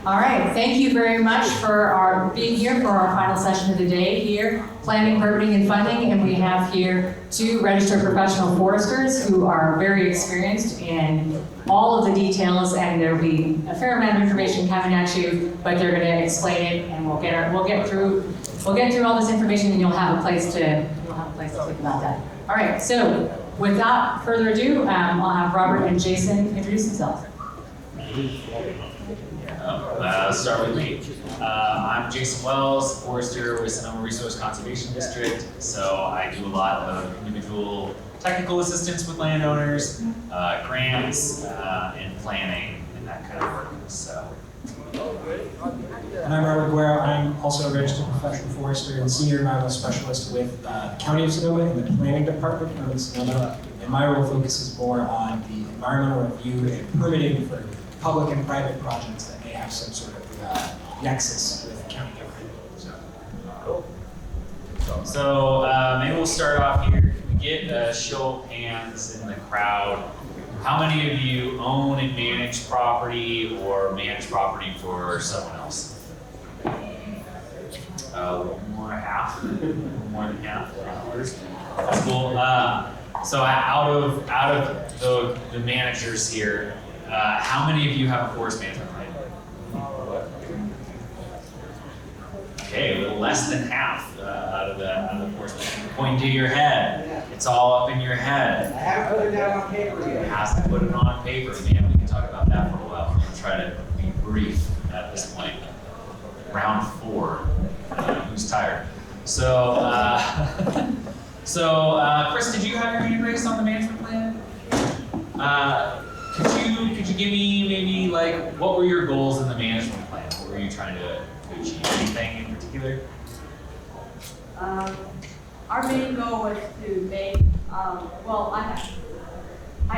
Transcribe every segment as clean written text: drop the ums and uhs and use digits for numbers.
All right, thank you very much for being here for our final session of the day here, planning, permitting, and funding. And we have here two registered professional foresters who are very experienced in all of the details, and there'll be a fair amount of information coming at you, but they're going to explain it, and we'll get through all this information, and you'll have a place to think about that. All right, so without further ado, I'll have Robert and Jason introduce themselves. Start with me. I'm Jason Wells, forester with Sonoma Resource Conservation District. So I do a lot of individual technical assistance with landowners, grants, and planning and that kind of work. So. And I'm Aguero. I'm also a registered professional forester and senior environmental specialist with the County of Sonoma in the planning department of Sonoma. And my role focuses more on the environmental review and permitting for public and private projects that may have some sort of nexus with county government. So maybe we'll start off here. Can we get a show of hands in the crowd? How many of you own and manage property or manage property for someone else? More than half. That's cool. So out of the managers here, how many of you have a forest management plan? Okay, a little less than half out of the forest management. Point to your head. It's all up in your head. I haven't put it down on paper yet. It has to put it on paper, man. We can talk about that for a while. I'm gonna try to be brief at this point. Round 4. Who's tired? So, Chris, did you have your hand raised on the management plan? Could you give me maybe like what were your goals in the management plan? What were you trying to achieve? Anything in particular? Our main goal was to make, I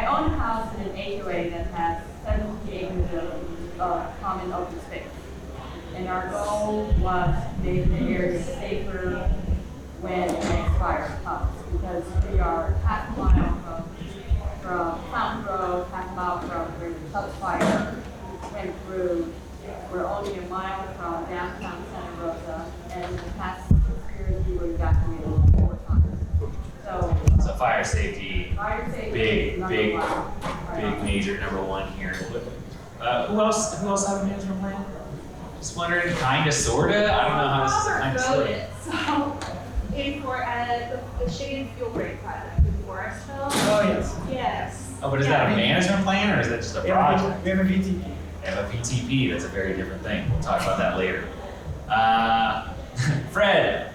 own a house in an HOA that has 70 acres of common open space. And our goal was to make the area safer when the next fire comes, because we are half a mile from Fountain Road, half a mile from where the Tubbs fire went through. We're only a mile from downtown Santa Rosa, and in the past 6 years we were evacuated 4 times. So fire safety, big major #1 here. Who else have a management plan? Just wondering, kinda, sorta. I don't know how this is kinda, sorta. So, the shade fuel break project in Forestville. Oh, yes. Yes. Oh, but is that a management plan or is that just a project? We have a VTP. We have a VTP, that's a very different thing. We'll talk about that later. Fred.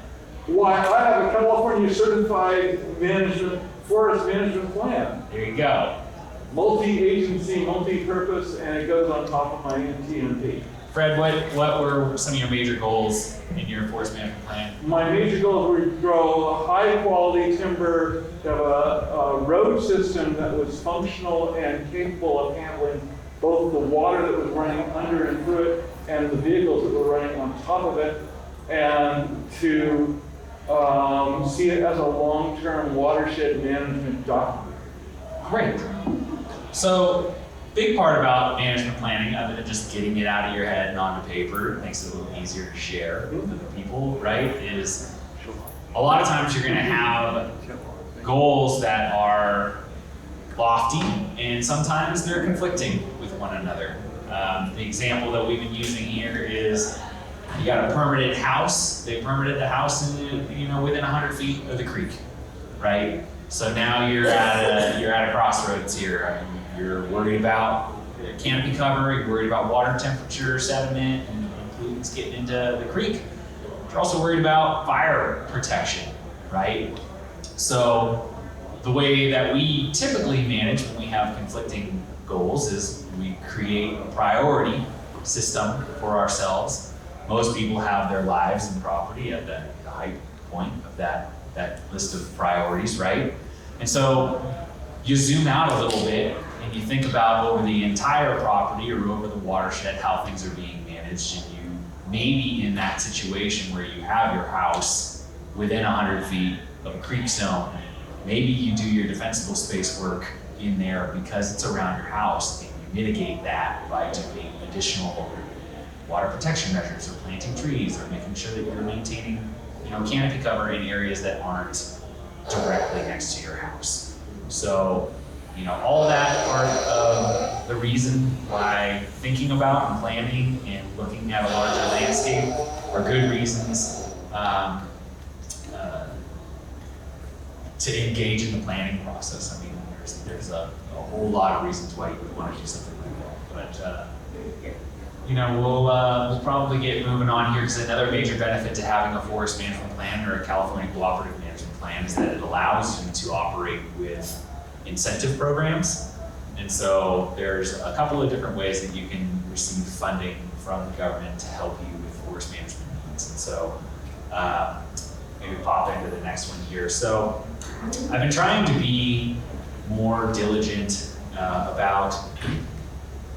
Why, I have a California certified forest management plan. There you go. Multi-agency, multi-purpose, and it goes on top of my NTMP. Fred, what were some of your major goals in your forest management plan? My major goals were to grow high quality timber, to have a road system that was functional and capable of handling both the water that was running under and through it and the vehicles that were running on top of it, and to see it as a long-term watershed management document. Great. So, big part about management planning, other than just getting it out of your head and onto paper, makes it a little easier to share with the people, right? Is a lot of times you're gonna have goals that are lofty, and sometimes they're conflicting with one another. The example that we've been using here is you got a permitted house. They permitted the house in, within 100 feet of the creek, right? So now you're at a crossroads here. You're worried about canopy cover. You're worried about water temperature, sediment, and pollutants getting into the creek. You're also worried about fire protection, right? So the way that we typically manage when we have conflicting goals is we create a priority system for ourselves. Most people have their lives and property at the high point of that list of priorities, right? And so you zoom out a little bit and you think about over the entire property or over the watershed how things are being managed, and you may be in that situation where you have your house within 100 feet of a creek zone. Maybe you do your defensible space work in there because it's around your house, and you mitigate that by doing additional water protection measures or planting trees or making sure that you're maintaining, canopy cover in areas that aren't directly next to your house. So, all that part of the reason why thinking about and planning and looking at a larger landscape are good reasons to engage in the planning process. I mean, there's a whole lot of reasons why you would want to do something like that. But we'll probably get moving on here, because another major benefit to having a forest management plan or a California cooperative management plan is that it allows you to operate with incentive programs. And so there's a couple of different ways that you can receive funding from the government to help you with forest management needs. And so maybe pop into the next one here. So I've been trying to be more diligent about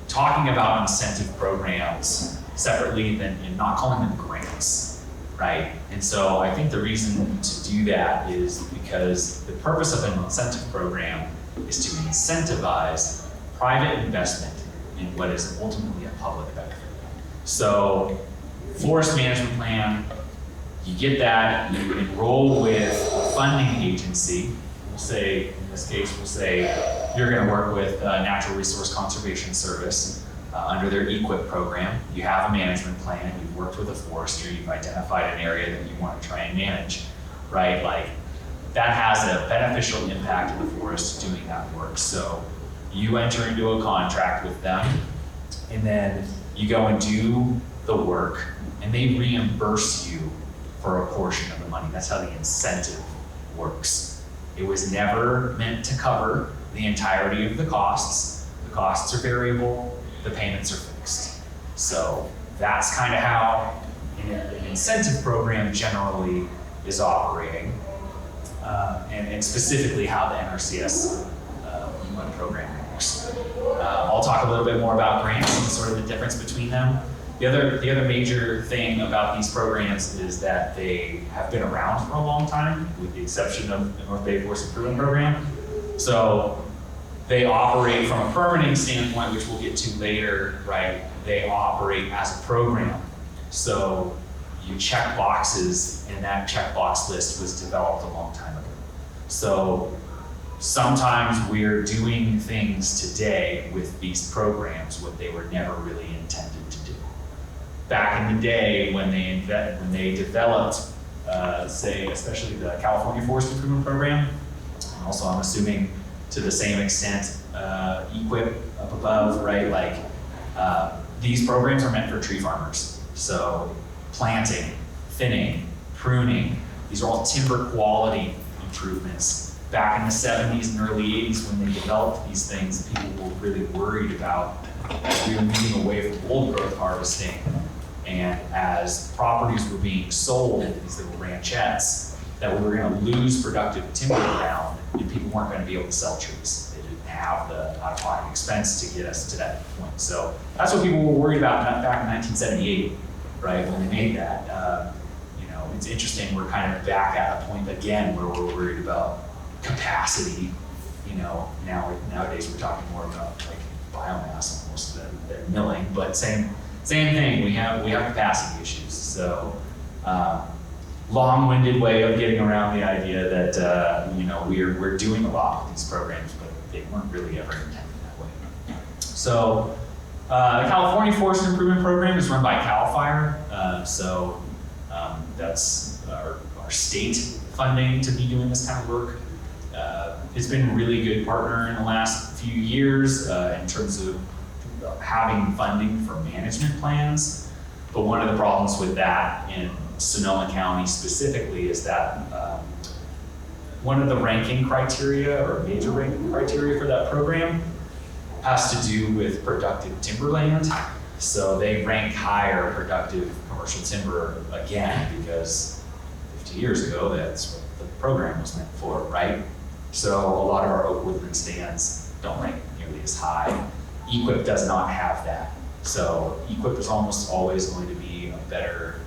talking about incentive programs separately and not calling them grants, right? And so I think the reason to do that is because the purpose of an incentive program is to incentivize private investment in what is ultimately a public benefit. So forest management plan, you get that, you enroll with a funding agency. We'll say, in this case, you're gonna work with Natural Resource Conservation Service under their EQIP program. You have a management plan, you've worked with a forestry, you've identified an area that you wanna try and manage, right? Like, that has a beneficial impact in the forest doing that work. So you enter into a contract with them, and then you go and do the work, and they reimburse you for a portion of the money. That's how the incentive works. It was never meant to cover the entirety of the costs. The costs are variable, the payments are fixed. So that's kind of how an incentive program generally is operating, and specifically how the NRCS UN program works. I'll talk a little bit more about grants and sort of the difference between them. The other major thing about these programs is that they have been around for a long time, with the exception of the North Bay Forest Improvement Program. So they operate from a permitting standpoint, which we'll get to later, right? They operate as a program. So you check boxes, and that checkbox list was developed a long time ago. So sometimes we're doing things today with these programs what they were never really intended to do. Back in the day when they developed, say, especially the California Forest Improvement Program, and also I'm assuming to the same extent EQIP up above, right? Like these programs are meant for tree farmers. So planting, thinning, pruning, these are all timber quality improvements. Back in the 70s and early 80s when they developed these things, people were really worried about as we were moving away from old growth harvesting, and as properties were being sold into these little ranchettes, that we were going to lose productive timber ground and people weren't going to be able to sell trees. They didn't have the out-of-pocket expense to get us to that point. So that's what people were worried about back in 1978, right, when they made that. It's interesting, we're kind of back at a point again where we're worried about capacity. Nowadays we're talking more about like biomass almost than milling, but same thing. We have capacity issues. So long-winded way of getting around the idea that we're doing a lot with these programs, but they weren't really ever intended that way. So the California Forest Improvement Program is run by CAL FIRE. That's our state funding to be doing this kind of work. It's been a really good partner in the last few years in terms of having funding for management plans. But one of the problems with that in Sonoma County specifically is that one of the ranking criteria, or major ranking criteria for that program, has to do with productive timberland. So they rank higher productive commercial timber again because 50 years ago that's what the program was meant for, right? So a lot of our oak woodland stands don't rank nearly as high. EQIP does not have that. So EQIP is almost always going to be a better,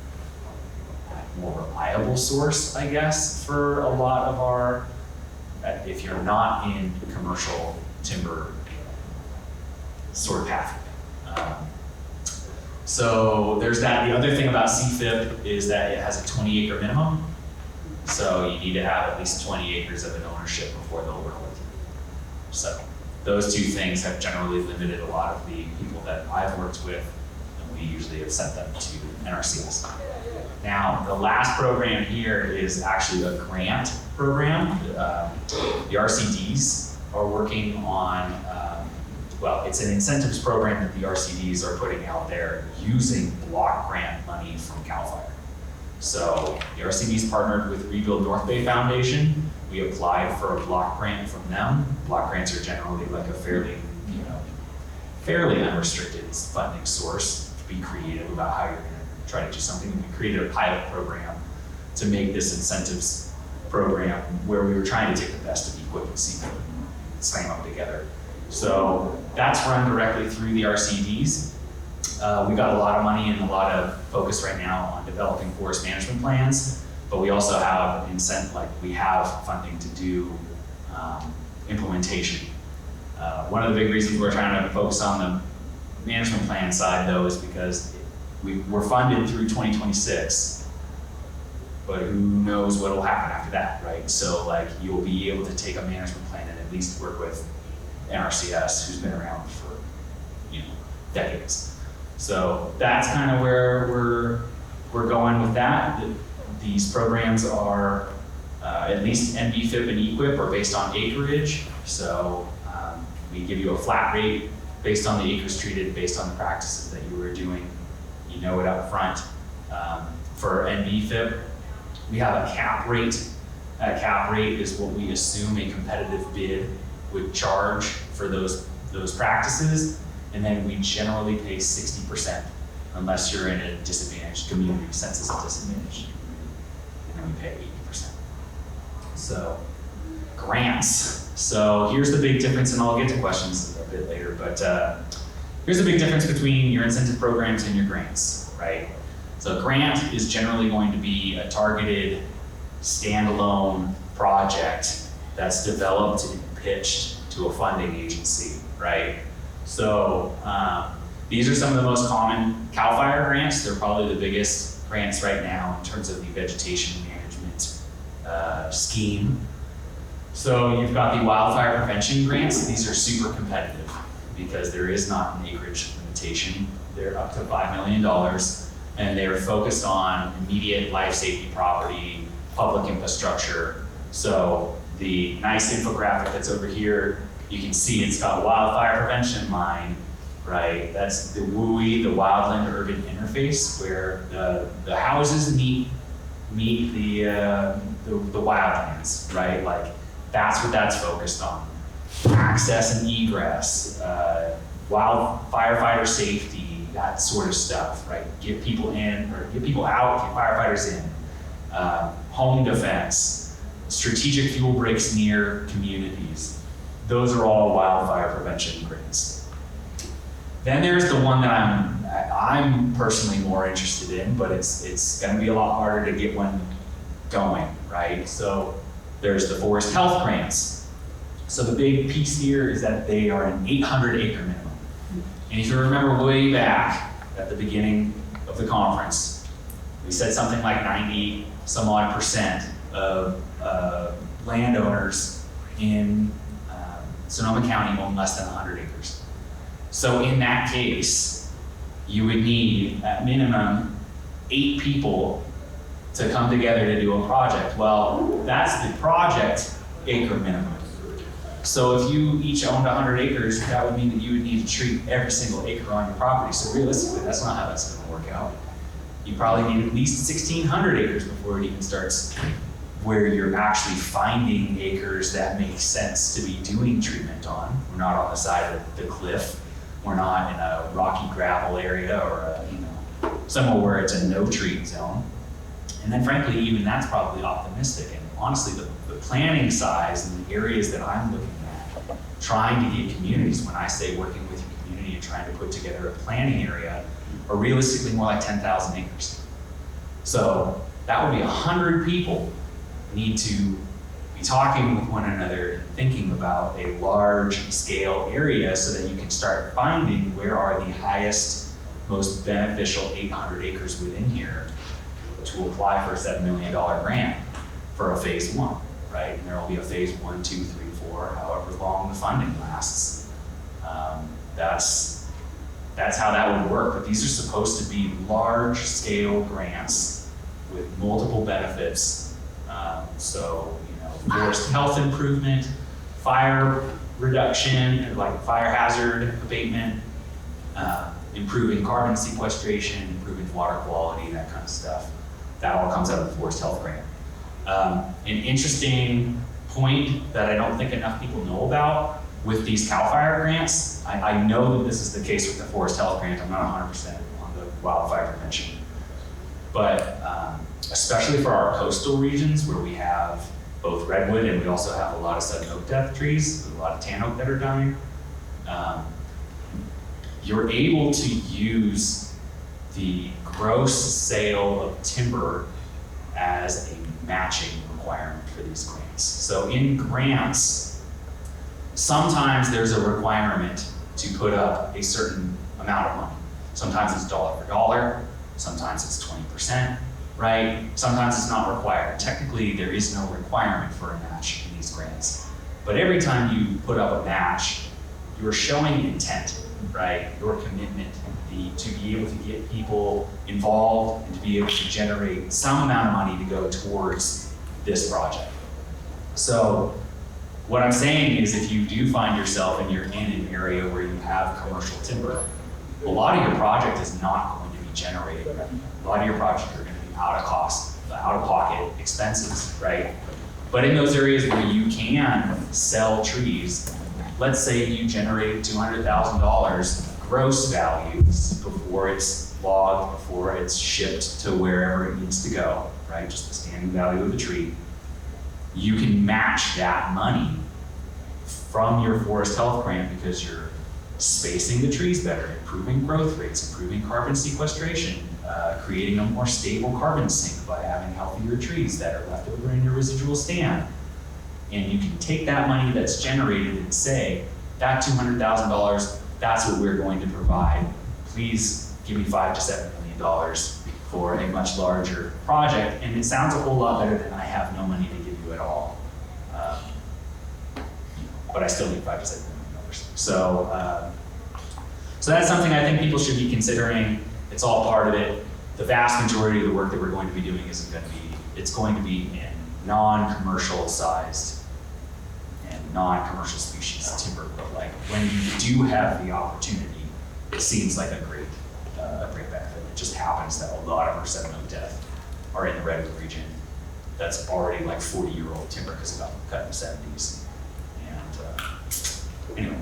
more reliable source, I guess, for a lot of our, if you're not in commercial timber sort of pathway. So there's that. The other thing about CFIP is that it has a 20-acre minimum. So you need to have at least 20 acres of an ownership before they'll work with you. So those two things have generally limited a lot of the people that I've worked with, and we usually have sent them to NRCS. Now, the last program here is actually a grant program. The RCDs are working on, well, it's an incentives program that the RCDs are putting out there using block grant money from CAL FIRE. So the RCDs partnered with Rebuild North Bay Foundation. We applied for a block grant from them. Block grants are generally like a fairly unrestricted funding source to be creative about how you're going to try to do something. We created a pilot program to make this incentives program where we were trying to take the best of equip and CEQA and slam them together. So that's run directly through the RCDs. We got a lot of money and a lot of focus right now on developing forest management plans, but we also have we have funding to do implementation. One of the big reasons we're trying to focus on the management plan side though is because we're funded through 2026, but who knows what will happen after that, right? So like you'll be able to take a management plan and at least work with NRCS, who's been around for decades. So that's kind of where we're going with that. These programs are at least NBFIP and EQIP are based on acreage. So we give you a flat rate based on the acres treated, based on the practices that you were doing. You know it up front. For NBFIP, we have a cap rate. A cap rate is what we assume a competitive bid would charge for those practices. And then we generally pay 60% unless you're in a disadvantaged community, census disadvantaged. And then we pay 80%. So grants. So here's the big difference, and I'll get to questions a bit later, but here's the big difference between your incentive programs and your grants, right? So a grant is generally going to be a targeted standalone project that's developed and pitched to a funding agency, right? So these are some of the most common CAL FIRE grants. They're probably the biggest grants right now in terms of the vegetation management scheme. So you've got the wildfire prevention grants. These are super competitive because there is not an acreage limitation. They're up to $5 million, and they're focused on immediate life safety property, public infrastructure. So the nice infographic that's over here, you can see it's got wildfire prevention in mind, right? That's the WUI, the wildland urban interface, where the houses meet the wildlands, right? Like that's what that's focused on. Access and egress, wild firefighter safety, that sort of stuff, right? Get people in or get people out, get firefighters in. Home defense, strategic fuel breaks near communities. Those are all wildfire prevention grants. Then there's the one that I'm personally more interested in, but it's going to be a lot harder to get one going, right? So there's the forest health grants. So the big piece here is that they are an 800-acre minimum. And if you remember way back at the beginning of the conference, we said something like 90-some-odd% of landowners in Sonoma County own less than 100 acres. So in that case, you would need at minimum 8 people to come together to do a project. Well, that's the project acre minimum. So if you each owned 100 acres, that would mean that you would need to treat every single acre on your property. So realistically, that's not how that's going to work out. You probably need at least 1,600 acres before it even starts where you're actually finding acres that make sense to be doing treatment on. We're not on the side of the cliff. We're not in a rocky gravel area or somewhere where it's a no-treat zone. And then frankly, even that's probably optimistic. And honestly, the planning size and the areas that I'm looking at, trying to get communities, when I say working with your community and trying to put together a planning area, are realistically more like 10,000 acres. So that would be 100 people need to be talking with one another and thinking about a large scale area so that you can start finding where are the highest most beneficial 800 acres within here to apply for a $7 million grant for a phase 1, right? And there will be a phase 1, 2, 3, 4, however long the funding lasts. That's how that would work, but these are supposed to be large scale grants with multiple benefits. So, you know, forest health improvement, fire reduction, like fire hazard abatement, improving carbon sequestration, improving water quality, that kind of stuff. That all comes out of the forest health grant. An interesting point that I don't think enough people know about with these CAL FIRE grants, I know that this is the case with the forest health grant, I'm not 100% on the wildfire prevention, but especially for our coastal regions where we have both redwood and we also have a lot of sudden oak death trees, a lot of tan oak that are dying, you're able to use the gross sale of timber as a matching requirement for these grants. So in grants, sometimes there's a requirement to put up a certain amount of money. Sometimes it's dollar for dollar, sometimes it's 20%, right? Sometimes it's not required. Technically, there is no requirement for a match in these grants. But every time you put up a match, you're showing intent, right? Your commitment to be able to get people involved and to be able to generate some amount of money to go towards this project. So what I'm saying is if you do find yourself and you're in an area where you have commercial timber, a lot of your project is not going to be generating revenue. A lot of your projects are going to be out of pocket expenses, right? But in those areas where you can sell trees, let's say you generate $200,000 gross values before it's logged, before it's shipped to wherever it needs to go, right? Just the standing value of the tree. You can match that money from your forest health grant because you're spacing the trees better, improving growth rates, improving carbon sequestration, creating a more stable carbon sink by having healthier trees that are left over in your residual stand. And you can take that money that's generated and say, that $200,000, that's what we're going to provide. Please give me $5 to $7 million for a much larger project. And it sounds a whole lot better than I have no money to give you at all. But I still need $5 to $7 million. So that's something I think people should be considering. It's all part of it. The vast majority of the work that we're going to be doing it's going to be in non-commercial sized and non-commercial species timber. But like when you do have the opportunity, it seems like a great benefit. It just happens that a lot of our sudden oak death are in the redwood region. That's already like 40-year-old timber because it got cut in the 70s. And anyway,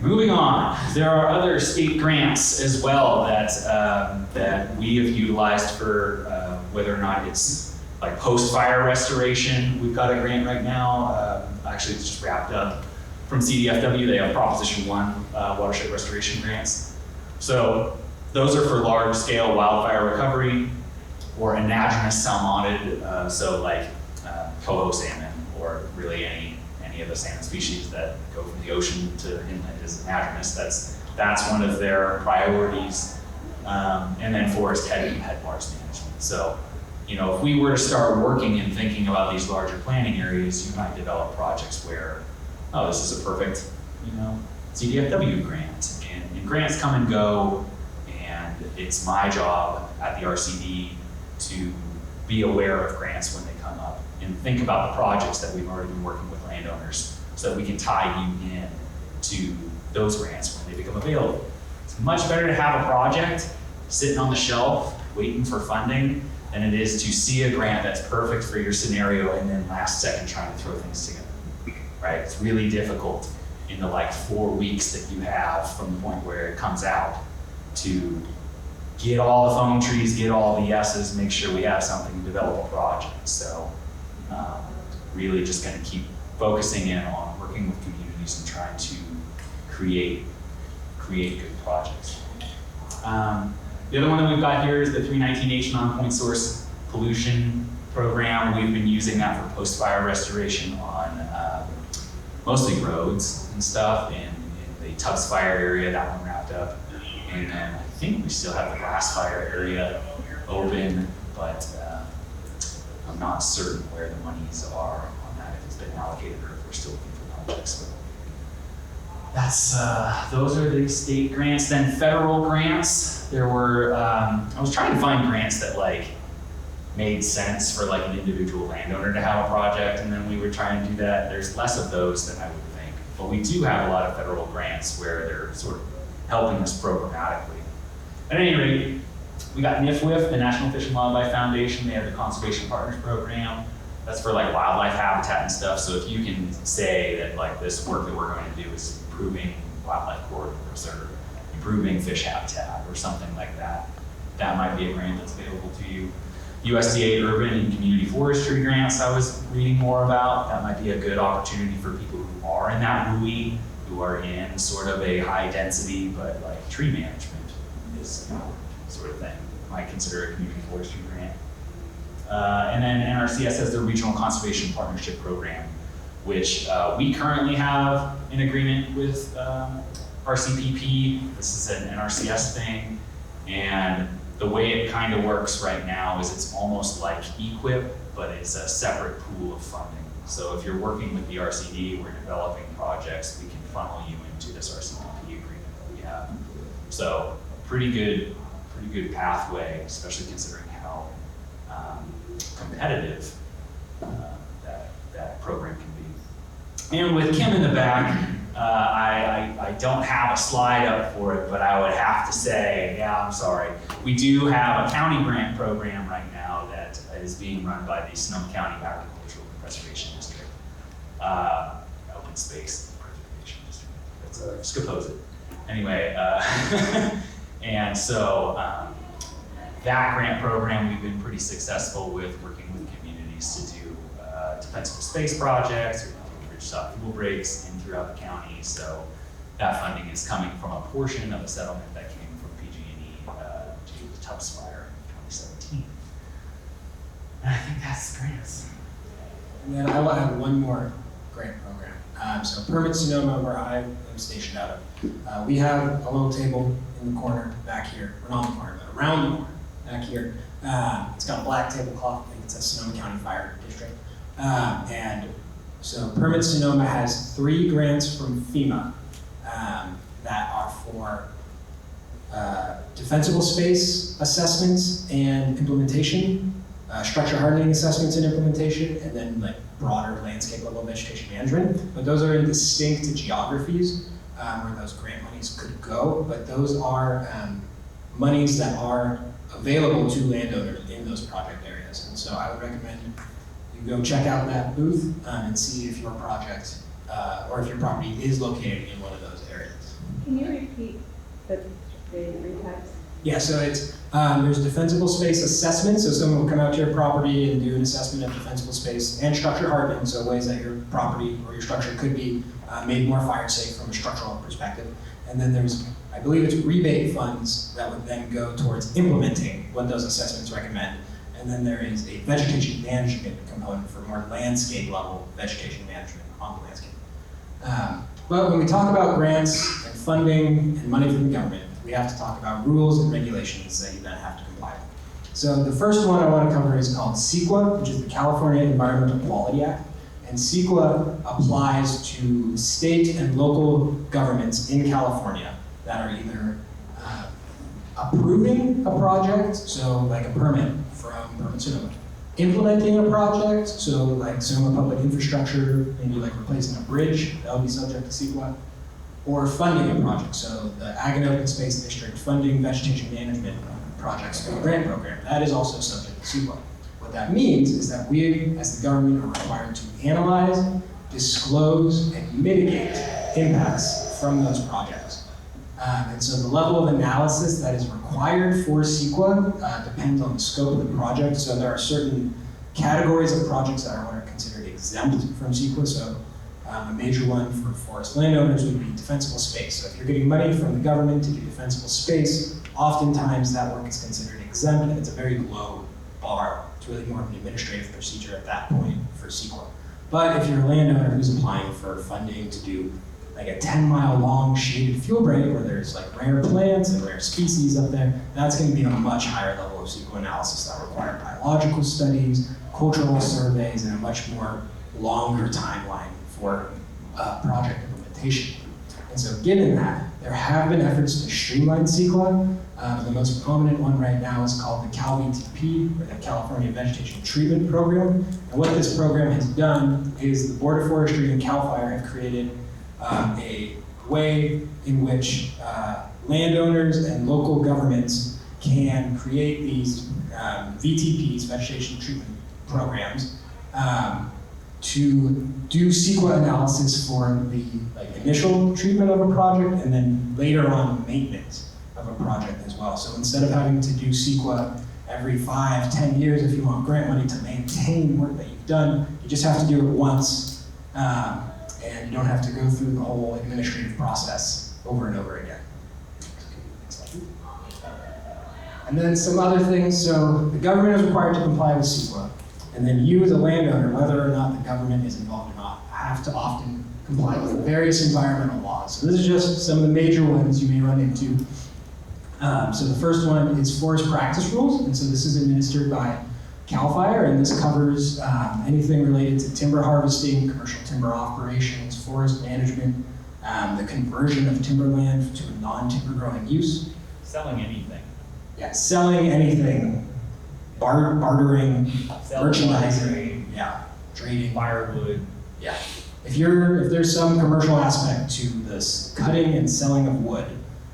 moving on. There are other state grants as well that we have utilized for whether or not it's like post-fire restoration. We've got a grant right now. Actually, it's just wrapped up from CDFW. They have Proposition 1 watershed restoration grants. So those are for large-scale wildfire recovery or anadromous salmonid, so like coho salmon or really any of the salmon species that go from the ocean to inland is anadromous. That's one of their priorities. And then forest headwaters management. So, you know, if we were to start working and thinking about these larger planning areas, you might develop projects where, oh, this is a perfect, CDFW grant. And grants come and go, and it's my job at the RCD to be aware of grants when they come up and think about the projects that we've already been working with landowners so that we can tie you in to those grants when they become available. It's much better to have a project sitting on the shelf waiting for funding than it is to see a grant that's perfect for your scenario and then last second trying to throw things together, right? It's really difficult in the like 4 weeks that you have from the point where it comes out to get all the phone trees, get all the yeses, make sure we have something to develop a project. So really just gonna keep focusing in on working with communities and trying to create good projects. The other one that we've got here is the 319H non-point source pollution program. We've been using that for post-fire restoration on mostly roads and stuff. In the Tubbs Fire area, that one wrapped up. And then I think we still have the glass fire area open, but I'm not certain where the monies are on that, if it's been allocated or if we're still looking for projects. But that's, those are the state grants. Then federal grants, there were, I was trying to find grants that like made sense for like an individual landowner to have a project, and then we were trying to do that. There's less of those than I would think, but we do have a lot of federal grants where they're sort of helping us programmatically. At any rate, we got NIFWIF, the National Fish and Wildlife Foundation. They have the Conservation Partners Program. That's for like wildlife habitat and stuff. So if you can say that like this work that we're going to do is improving wildlife corridors or improving fish habitat or something like that, that might be a grant that's available to you. USDA urban and community forestry grants I was reading more about. That might be a good opportunity for people who are in that WUI, who are in sort of a high density, but like tree management is sort of thing. Might consider a community forestry grant. And then NRCS has the Regional Conservation Partnership Program, which we currently have an agreement with RCPP. This is an NRCS thing. And the way it kind of works right now is it's almost like EQIP, but it's a separate pool of funding. So if you're working with the RCD, we're developing projects, we can funnel you into this RCPP agreement that we have. So pretty good pathway, especially considering how competitive that program can be. And with Kim in the back, I don't have a slide up for it, but I would have to say, yeah, I'm sorry. We do have a county grant program right now that is being run by the Sonoma County Agricultural Preservation District, Open Space Preservation District. That's Scoposit. Anyway, and so that grant program we've been pretty successful with, working with communities to do defensible space projects or bridge stop fuel breaks in throughout the county. So that funding is coming from a portion of a settlement that came from PG&E to the Tubbs Fire in 2017. And I think that's the grants. And then I will have one more grant program. So Permit Sonoma, where I am stationed out of, we have a little table in the corner back here, or not in the corner, but around the corner back here. It's got a black tablecloth. I think it says Sonoma County Fire District. And so Permit Sonoma has 3 grants from FEMA that are for defensible space assessments and implementation, structure hardening assessments and implementation, and then like broader landscape level vegetation management. But those are in distinct geographies where those grant monies could go, but those are monies that are available to landowners in those project areas. And so I would recommend you go check out that booth and see if your project or if your property is located in one of those areas. Can you repeat the 3 types? Yeah, so it's there's defensible space assessment. So someone will come out to your property and do an assessment of defensible space and structure hardening, so ways that your property or your structure could be made more fire safe from a structural perspective. And then there's, I believe it's rebate funds that would then go towards implementing what those assessments recommend. And then there is a vegetation management component for more landscape level vegetation management on the landscape. But when we talk about grants and funding and money from the government, we have to talk about rules and regulations that you then have to comply with. So the first one I want to cover is called CEQA, which is the California Environmental Quality Act. And CEQA applies to state and local governments in California that are either approving a project, so like a permit from Permit Sonoma, implementing a project, so like Sonoma Public Infrastructure, maybe like replacing a bridge, that would be subject to CEQA, or funding a project, so the Ag and Open Space District funding vegetation management projects through a grant program, that is also subject to CEQA. What that means is that we, as the government, are required to analyze, disclose, and mitigate impacts from those projects. And so the level of analysis that is required for CEQA depends on the scope of the project. So there are certain categories of projects that are what are considered exempt from CEQA. So a major one for forest landowners would be defensible space. So if you're getting money from the government to do defensible space, oftentimes that work is considered exempt, and it's a very low bar. It's really more of an administrative procedure at that point for CEQA. But if you're a landowner who's applying for funding to do like a 10-mile long shaded fuel break where there's like rare plants and rare species up there, that's going to be on a much higher level of CEQA analysis that require biological studies, cultural surveys, and a much more longer timeline for project implementation. And so given that, there have been efforts to streamline CEQA. The most prominent one right now is called the CalVTP, or the California Vegetation Treatment Program. And what this program has done is the Board of Forestry and CAL FIRE have created a way in which landowners and local governments can create these VTPs, vegetation treatment programs, to do CEQA analysis for the initial treatment of a project and then later on maintenance of a project as well. So instead of having to do CEQA every 5-10 years if you want grant money to maintain work that you've done, you just have to do it once, and you don't have to go through the whole administrative process over and over again. And then some other things. So the government is required to comply with CEQA. And then you, the landowner, whether or not the government is involved or not, have to often comply with various environmental laws. So this is just some of the major ones you may run into. So the first one is forest practice rules. And so this is administered by CAL FIRE, and this covers anything related to timber harvesting, commercial timber operations, forest management, the conversion of timberland to a non-timber growing use. Selling anything. Yeah, selling anything, bartering, merchandising, trading, Firewood. yeah. If there's some commercial aspect to this cutting and selling of wood,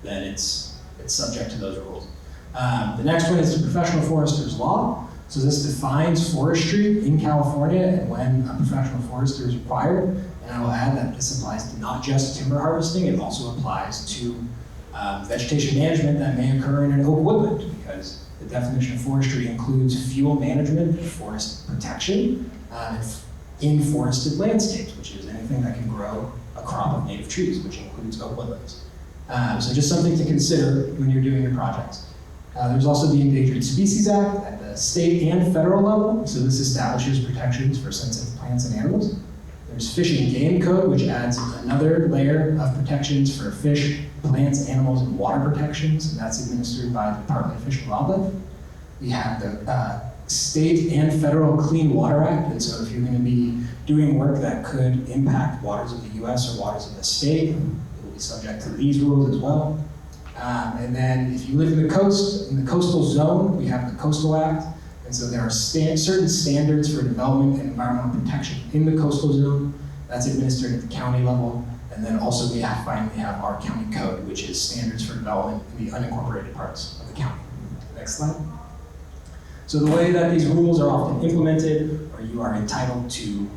then it's subject to those rules. The next one is the Professional Forester's Law. So this defines forestry in California and when a professional forester is required. And I will add that this applies to not just timber harvesting, it also applies to vegetation management that may occur in an oak woodland, because the definition of forestry includes fuel management and forest protection in forested landscapes, which is anything that can grow a crop of native trees, which includes oak woodlands. So just something to consider when you're doing your projects. There's also the Endangered Species Act at the state and federal level. So this establishes protections for sensitive plants and animals. There's Fish and Game Code, which adds another layer of protections for fish, plants, animals, and water protections, and that's administered by the Department of Fish and Wildlife. We have the state and federal Clean Water Act, and so if you're going to be doing work that could impact waters of the US or waters of the state, it will be subject to these rules as well. And then if you live in the coast, in the coastal zone, we have the Coastal Act, and so there are certain standards for development and environmental protection in the coastal zone. That's administered at the county level. And then also finally have our county code, which is standards for development in the unincorporated parts of the county. Next slide. So the way that these rules are often implemented, or you are entitled to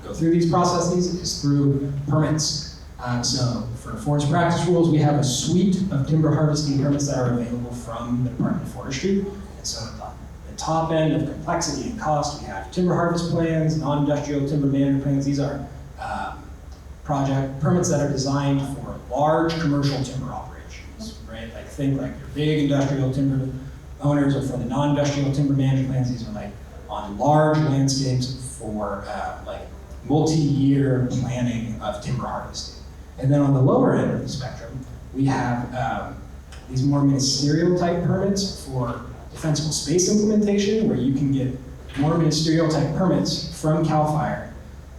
go through these processes, is through permits. So for forest practice rules, we have a suite of timber harvesting permits that are available from the Department of Forestry. And so at the top end of complexity and cost, we have timber harvest plans, non-industrial timber management plans. These are project permits that are designed for large commercial timber operations, right? Like think like your big industrial timber owners, or for the non-industrial timber management plans, these are like on large landscapes for like multi-year planning of timber harvesting. And then on the lower end of the spectrum, we have these more ministerial type permits for defensible space implementation, where you can get more ministerial type permits from CAL FIRE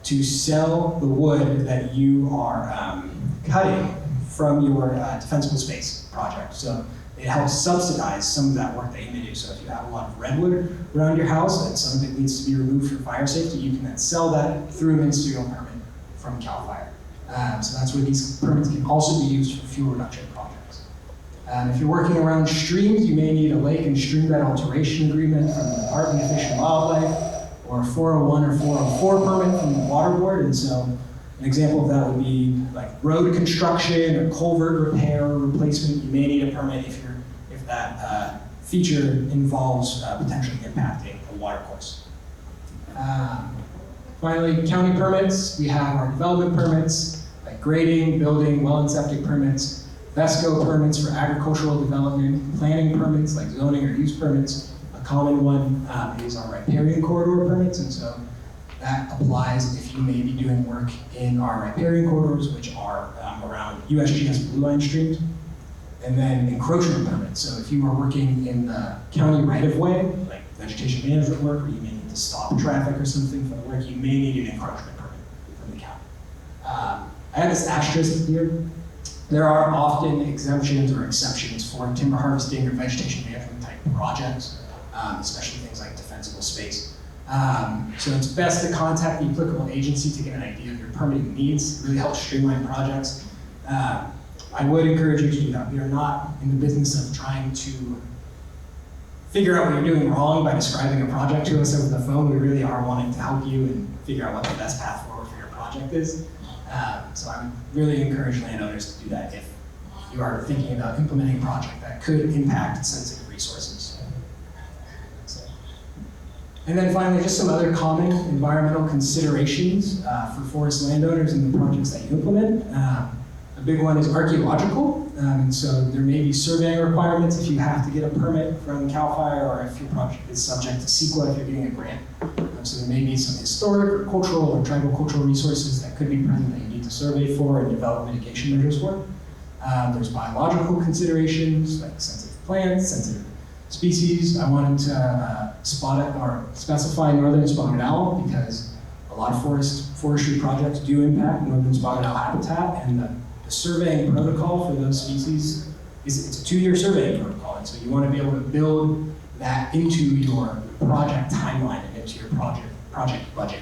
to sell the wood that you are cutting from your defensible space project. So it helps subsidize some of that work that you may do. So if you have a lot of redwood around your house and some of it needs to be removed for fire safety, you can then sell that through a ministerial permit from CAL FIRE. So that's where these permits can also be used for fuel reduction projects. If you're working around streams, you may need a lake and streambed alteration agreement from the Department of Fish and Wildlife, or a 401 or 404 permit from the Water Board. And so an example of that would be like road construction or culvert repair or replacement. You may need a permit if that feature involves potentially impacting a water course. Finally, county permits. We have our development permits, like grading, building, well and septic permits, VESCO permits for agricultural development, planning permits like zoning or use permits. A common one is our riparian corridor permits, and so That applies if you may be doing work in our riparian corridors, which are around USGS blue line streams. And then encroachment permits. So if you are working in the county right-of-way, like vegetation management work, or you may need to stop traffic or something for the work, you may need an encroachment permit from the county. I have this asterisk here. There are often exemptions or exceptions for timber harvesting or vegetation management type projects, especially things like defensible space. So it's best to contact the applicable agency to get an idea of your permitting needs. It really helps streamline projects. I would encourage you to do that. We are not in the business of trying to figure out what you're doing wrong by describing a project to us over the phone. We really are wanting to help you and figure out what the best path forward for your project is. So I would really encourage landowners to do that if you are thinking about implementing a project that could impact sensitive resources. And then finally, just some other common environmental considerations for forest landowners in the projects that you implement. A big one is archaeological. And so there may be surveying requirements if you have to get a permit from CAL FIRE, or if your project is subject to CEQA if you're getting a grant. So there may be some historic or cultural or tribal cultural resources that could be present that you need to survey for and develop mitigation measures for. There's biological considerations like sensitive plants, sensitive species. I wanted to specify northern spotted owl because a lot of forestry projects do impact northern spotted owl habitat, and the surveying protocol for those species it's a 2-year surveying protocol, and so you want to be able to build that into your project timeline and into your project budget.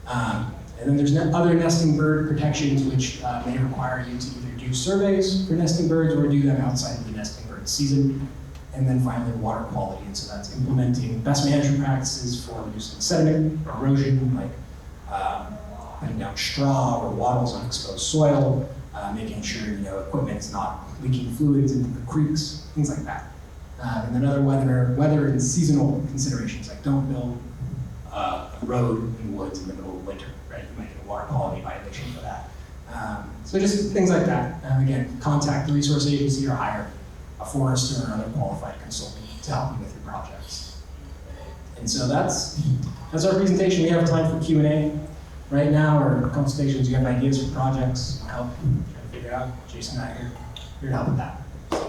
And then there's other nesting bird protections which may require you to either do surveys for nesting birds or do them outside of the nesting bird season. And then finally, water quality, and so that's implementing best management practices for reducing sediment, erosion, like putting down straw or wattles on exposed soil, making sure equipment's not leaking fluids into the creeks, things like that. And then other weather and seasonal considerations, like don't build a road in the woods in the middle of winter, right? You might get a water quality violation for that. So just things like that. Again, contact the resource agency or hire a forester or another qualified consultant to help you with your projects. And so that's our presentation. We have time for Q&A right now, or consultations. You have ideas for projects, you want help trying to figure it out. Jason and I are here to help with that. Can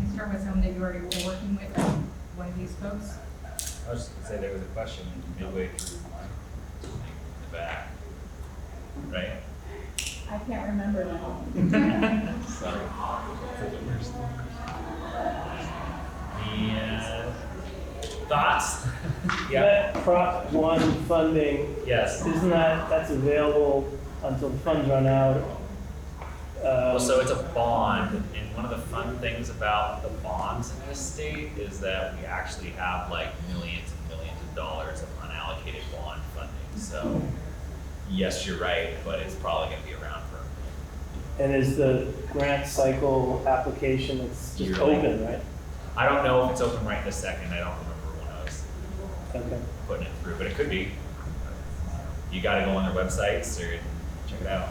you start with someone that you already were working with, one of these folks? I was just gonna say there was a question midway through in the back, right? I can't remember now. Sorry. Thoughts? That Prop 1 funding, Yes. isn't that's available until the funds run out? Well, so it's a bond, and one of the fun things about the bonds in this state is that we actually have like millions and millions of dollars of unallocated bond funding. So yes, you're right, but it's probably going to be around for a minute. And is the grant cycle application, it's just Yearly. open, right? I don't know if it's open right this second. I don't remember when I was Okay. putting it through, but it could be. You got to go on their websites or check it out.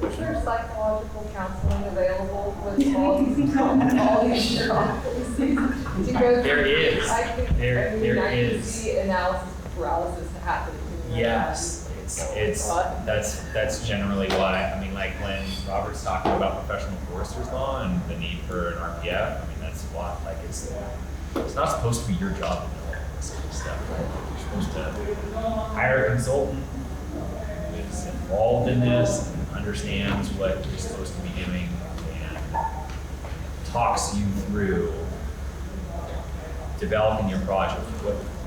Is there psychological counseling available with all these bureaucracies to go through? There is. I think, There I can is. see analysis paralysis happening. Yes, it's that's generally why. I mean, like when Robert's talking about professional forester's law and the need for an RPF. I mean, that's why. Like it's not supposed to be your job to know all this sort of stuff. Right? You're supposed to hire a consultant who is involved in this, and understands what you're supposed to be doing, and talks you through developing your project.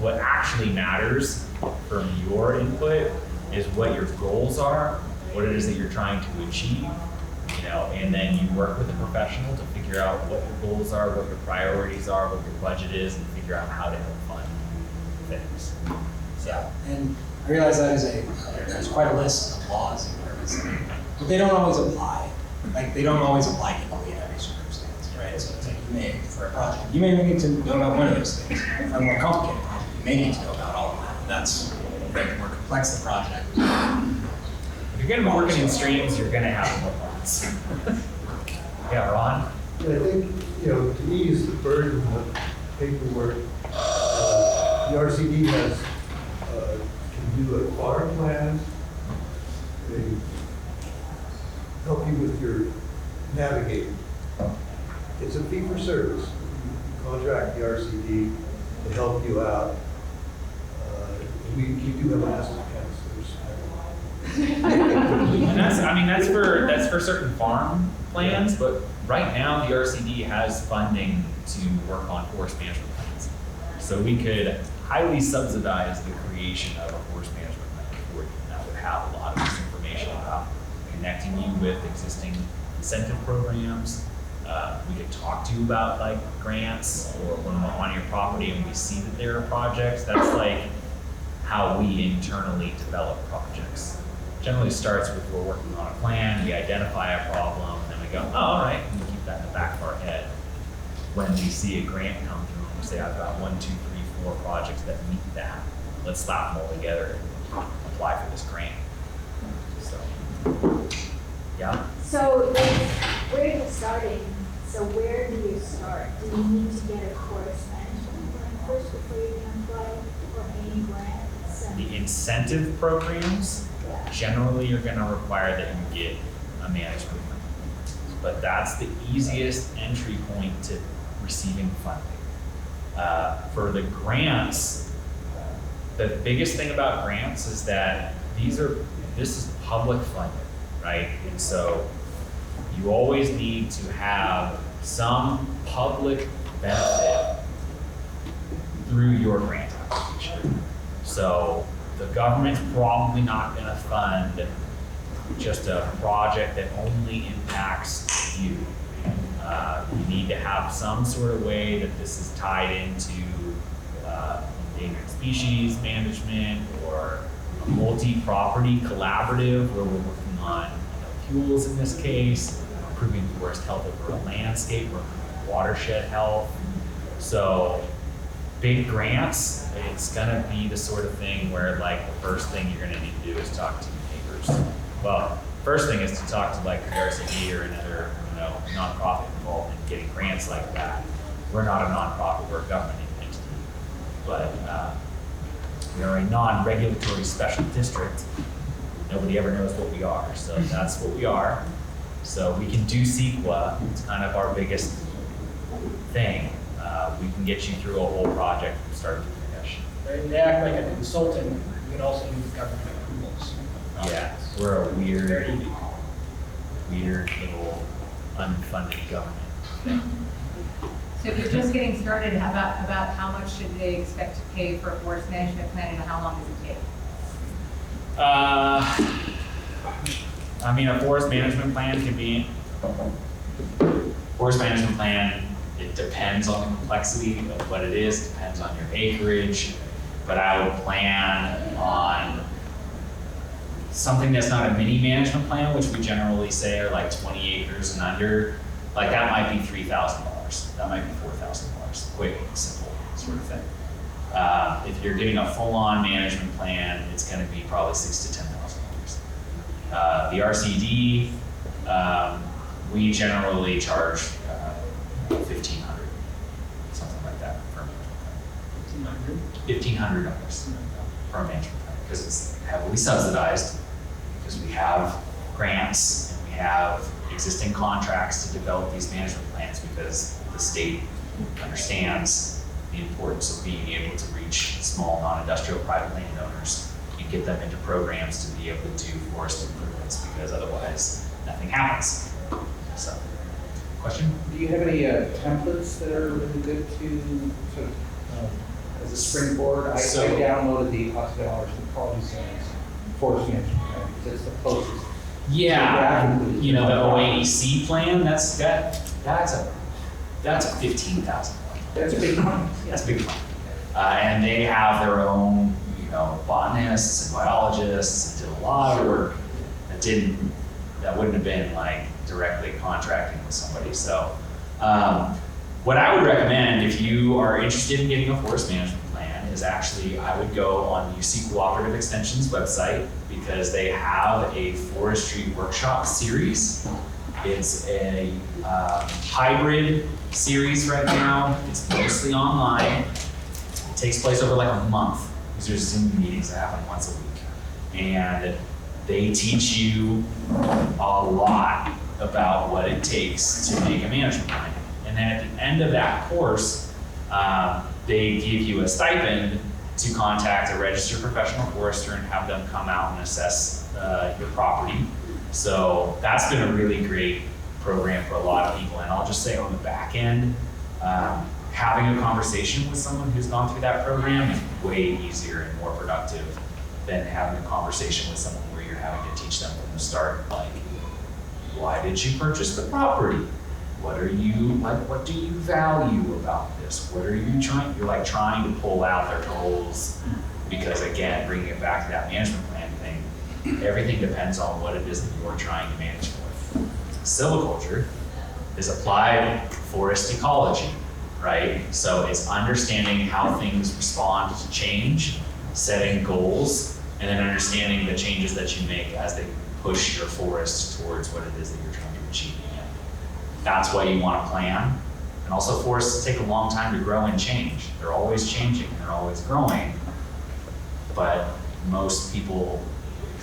What actually matters from your input is what your goals are, what it is that you're trying to achieve, and then you work with a professional to figure out what your goals are, what your priorities are, what your budget is, and figure out how to help fund things. So, And I realize there's quite a list of laws and permits, but they don't always apply. Like they don't always apply equally in every circumstance, right? So it's like for a project, you may need to know about one of those things. For a more complicated project, you may need to know about all of them. And that's the more complex the project. if you're gonna be working in streams, you're gonna have more funds. Yeah, Ron? I think, to ease the burden of paperwork, the RCD has can do a water plan. They help you with your navigating. It's a fee for service. You contract the RCD to help you out. We do have an assistant counselors. And that's for certain farm plans, but right now the RCD has funding to work on forest management plans. So we could highly subsidize the creation of a forest management plan for you. That would have a lot of this information about connecting you with existing incentive programs. We could talk to you about like grants, or when we're on your property and we see that there are projects. That's like how we internally develop projects. Generally starts with we're working on a plan, we identify a problem, and then we go, oh, all right, and we keep that in the back of our head. When we see a grant come through, and we say, I've got 1, 2, 3, 4 projects that meet that. Let's slap them all together and apply for this grant. So, yeah. So where you're starting, so where do you start? Do you need to get a forest management plan first before you can apply for any grants? The incentive programs, generally you're going to require that you get a management plan. But that's the easiest entry point to receiving funding. For the grants, the biggest thing about grants is that this is public funding, right? And so you always need to have some public benefit through your grant application. So the government's probably not going to fund just a project that only impacts you. You need to have some sort of way that this is tied into endangered species management, or a multi-property collaborative where we're working on fuels in this case, improving forest health over a landscape, or improving watershed health. So big grants, it's gonna be the sort of thing where like the first thing you're gonna need to do is talk to your neighbors. Well, first thing is to talk to like the RCD or another, nonprofit involved in getting grants like that. We're not a nonprofit, we're a government entity, but we are a non-regulatory special district. Nobody ever knows what we are, so that's what we are. So we can do CEQA, it's kind of our biggest thing. We can get you through a whole project from start to finish. They act like a consultant. You can also use government approvals. Yeah, we're a weird little unfunded government thing. So if you're just getting started, about how much should they expect to pay for a forest management plan, and how long does it take? A forest management plan can be, it depends on the complexity of what it is, depends on your acreage, but I would plan on something that's not a mini management plan, which we generally say are like 20 acres and under. Like that might be $3,000, that might be $4,000, quick, simple sort of thing. If you're getting a full-on management plan, it's going to be probably $6,000 to $10,000. The RCD, we generally charge $1,500, something like that for a management plan. $1,500 for a management plan, because it's heavily subsidized, because we have grants and we have existing contracts to develop these management plans, because the state understands the importance of being able to reach small non-industrial private landowners and get them into programs to be able to do forest improvements, because otherwise nothing happens. So, question? Do you have any templates that are really good to sort of as a springboard? I downloaded the Hospitality Ecology Science Forest Management Plan because it's the closest. Yeah, the OAEC plan, that's a $15,000. That's a big one. That's a big one. And they have their own, botanists and biologists, and did a lot of work that wouldn't have been like directly contracting with somebody. So what I would recommend if you are interested in getting a forest management plan is actually, I would go on the UC Cooperative Extension's website, because they have a forestry workshop series. It's a hybrid series right now. It's mostly online. It takes place over like a month. These are Zoom meetings that happen once a week. And they teach you a lot about what it takes to make a management plan. And then at the end of that course, they give you a stipend to contact a registered professional forester and have them come out and assess your property. So that's been a really great program for a lot of people. And I'll just say on the back end, having a conversation with someone who's gone through that program is way easier and more productive than having a conversation with someone where you're having to teach them from the start, like, why did you purchase the property? What are you, like, what do you value about this? What are you trying, you're like trying to pull out their goals, because again, bringing it back to that management plan thing, everything depends on what it is that you're trying to manage for. Silviculture is applied forest ecology, right? So it's understanding how things respond to change, setting goals, and then understanding the changes that you make as they push your forest towards what it is that you're trying to achieve. That's why you want to plan. And also forests take a long time to grow and change. They're always changing, they're always growing. But most people,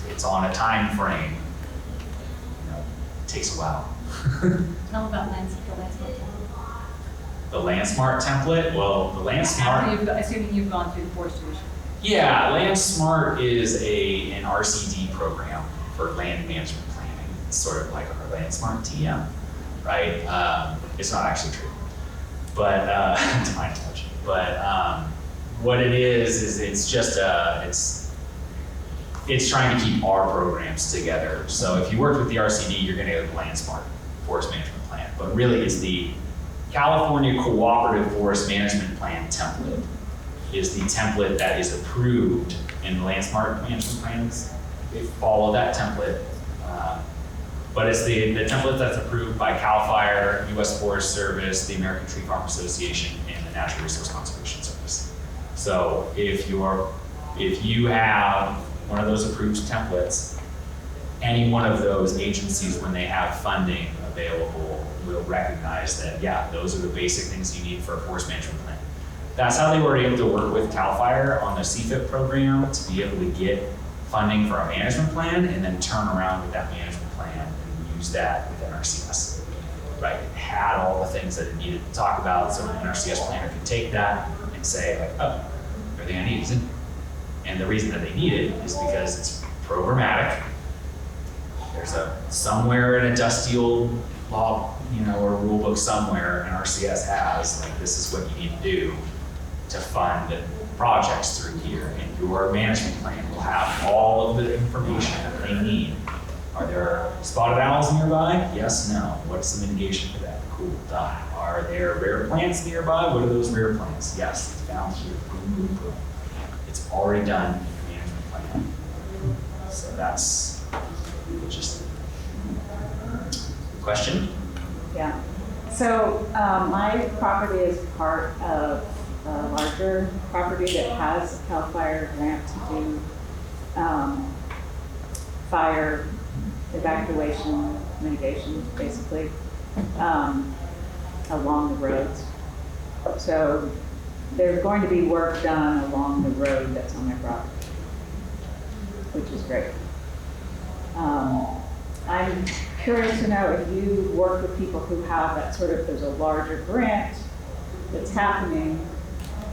it's on a time frame. You know, it takes a while. Tell about the LandSmart template. Well, the LandSmart. Assuming you've gone through the Forest Division. Yeah, LandSmart is an RCD program for land management planning. It's sort of like our LandSmart TM, right? It's not actually true, but to my knowledge. But what it is it's just it's trying to keep our programs together. So if you work with the RCD, you're going to get the LandSmart Forest Management Plan, but really it's the California Cooperative Forest Management Plan template is the template that is approved in the LandSmart management plans. They follow that template, but it's the template that's approved by CAL FIRE, U.S. Forest Service, the American Tree Farm Association, and the Natural Resource Conservation Service. So if you have one of those approved templates, any one of those agencies, when they have funding available, will recognize that, yeah, those are the basic things you need for a forest management plan. That's how they were able to work with CAL FIRE on the CFIP program to be able to get funding for a management plan and then turn around with that management plan and use that with NRCS. Right? It had all the things that it needed to talk about, so an NRCS planner could take that and say, like, oh, everything I need is in there. And the reason that they need it is because it's programmatic. There's somewhere in a dusty old law, or rule book somewhere, NRCS has, like, this is what you need to do to fund projects through here. And your management plan will have all of the information that they need. Are there spotted owls nearby? Yes, no. What's the mitigation for that? Cool, done. Are there rare plants nearby? What are those rare plants? Yes, it's found here. Boom, boom, boom. It's already done in your management plan. So that's just question? Yeah. So my property is part of a larger property that has a CAL FIRE grant to do fire evacuation mitigation, basically, along the roads. So there's going to be work done along the road that's on my property, which is great. I'm curious to know if you work with people who have that sort of, there's a larger grant that's happening,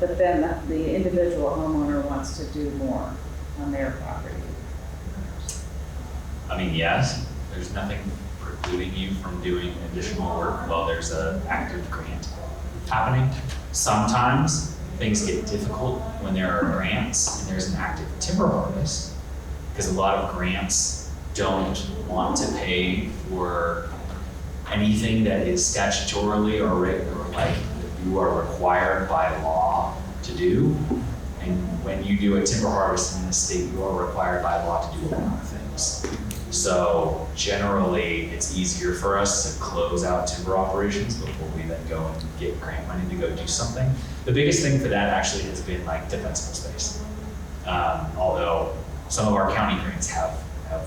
but then the individual homeowner wants to do more on their property. I mean, yes, there's nothing precluding you from doing additional work while there's an active grant happening. Sometimes things get difficult when there are grants and there's an active timber harvest, because a lot of grants don't want to pay for anything that is statutorily or like you are required by law to do. And when you do a timber harvest in the state, you are required by law to do a lot of things. So generally, it's easier for us to close out timber operations before we then go and get grant money to go do something. The biggest thing for that actually has been like defensible space. Although some of our county grants have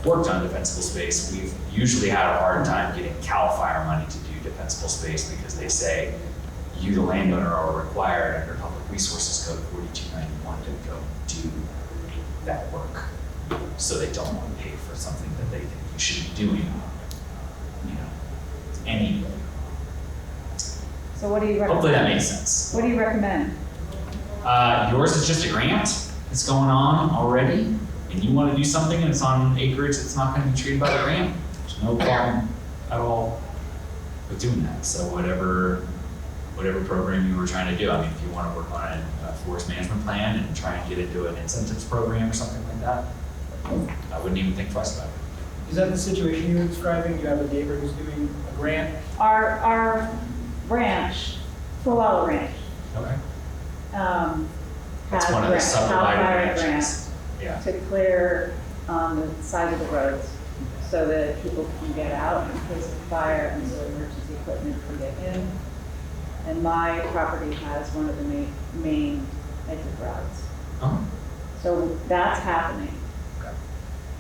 worked on defensible space, we've usually had a hard time getting CAL FIRE money to do defensible space because they say you, the landowner, are required under Public Resources Code 4291 to go do that work. So they don't want to pay for something that they think you should be doing, anyway. So what do you recommend? Hopefully that makes sense. What do you recommend? Yours is just a grant that's going on already, and you want to do something and it's on acreage that's not going to be treated by the grant, there's no problem at all with doing that. So whatever program you were trying to do, I mean, if you want to work on a forest management plan and try and get into an incentives program or something like that, I wouldn't even think twice about it. Is that the situation you were describing? You have a neighbor who's doing a grant? Our ranch, Full Ranch, Okay. Has one of the subdivided Wildfire ranches. Yeah. to clear on the side of the roads so that people can get out in case of fire and so emergency equipment can get in. And my property has one of the main exit routes. Oh. So that's happening. Okay.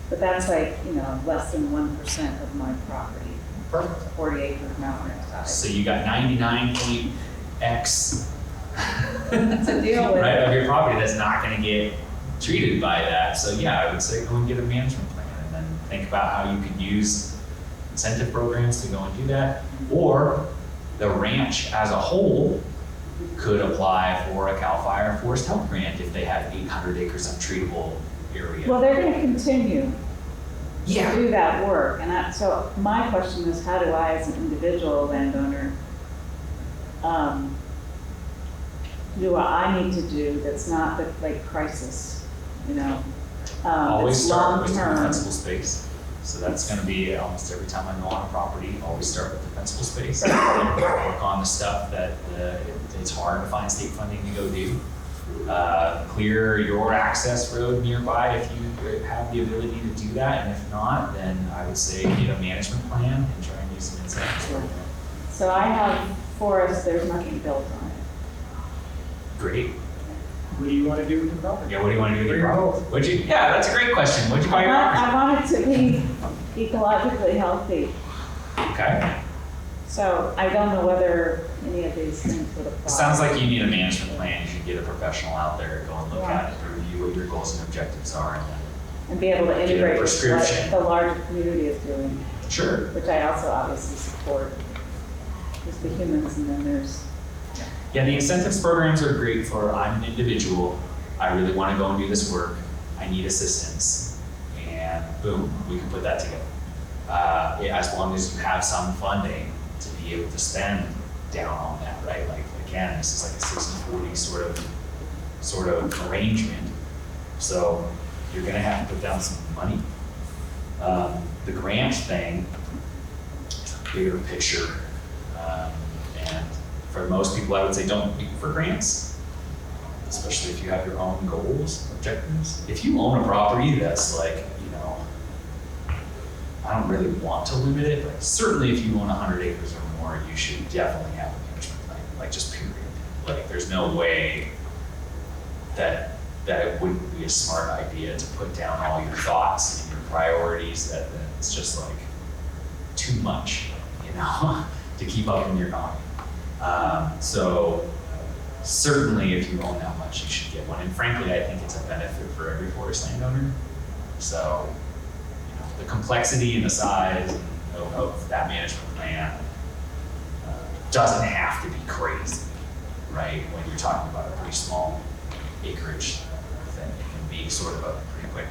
But that's like, less than 1% of my property. Perfect. 40 acre mountain size. So you got 99.x To deal with. right, of your property that's not going to get treated by that. So yeah, I would say go and get a management plan and then think about how you could use incentive programs to go and do that. Or the ranch as a whole could apply for a CAL FIRE Forest Health Grant if they have 800 acres of treatable area. Well, they're going to continue Yeah. to do that work. And so my question is, how do I, as an individual landowner, do what I need to do that's not the crisis, Always that's start with long-term. defensible space. So that's going to be almost every time I go on a property, always start with defensible space. Work on the stuff that it's hard to find state funding to go do. Clear your access road nearby if you have the ability to do that. And if not, then I would say get a management plan and try and use some incentives. So I have forest, there's nothing built on it. Great. What do you want to do with the property? Yeah, what do you want to do with your Where property? Yeah, that's a great question. What'd you buy your property? I want it to be ecologically healthy. Okay. So I don't know whether any of these things would apply. It sounds like you need a management plan. You should get a professional out there, go and look at it, review what your goals and objectives are, And be able to get a integrate what prescription. the larger community is doing. Sure. Which I also obviously support. There's the humans and then there's. Yeah, the incentives programs are great for, I'm an individual, I really want to go and do this work, I need assistance, and boom, we can put that together. As long as you have some funding to be able to spend down on that, right? Like, again, this is like a 60-40 sort of arrangement. So you're gonna have to put down some money. The grant thing is a bigger picture, and for most people, I would say don't wait for grants, especially if you have your own goals, objectives. If you own a property that's like, I don't really want to limit it, but certainly if you own 100 acres or more, you should definitely have a management plan, like just period. Like there's no way that it wouldn't be a smart idea to put down all your thoughts and your priorities, that it's just like too much, to keep up in your noggin. So certainly if you own that much, you should get one. And frankly, I think it's a benefit for every forest landowner. So, the complexity and the size of that management plan doesn't have to be crazy, right? When you're talking about a pretty small acreage thing, it can be sort of a pretty quick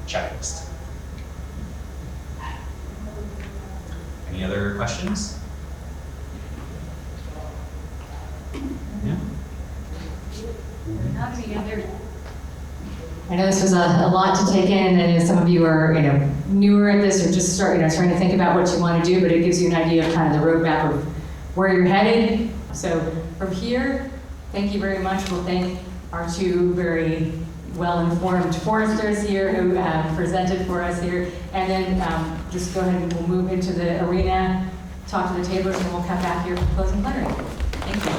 checklist. Any other questions? Yeah. Not any other. I know this was a lot to take in, and some of you are, newer at this or just trying to think about what you want to do, but it gives you an idea of kind of the roadmap of where you're headed. So from here, thank you very much. We'll thank our two very well-informed foresters here who presented for us here, and then just go ahead and we'll move into the arena, talk to the tablers, and we'll come back here for closing plenary. Thank you.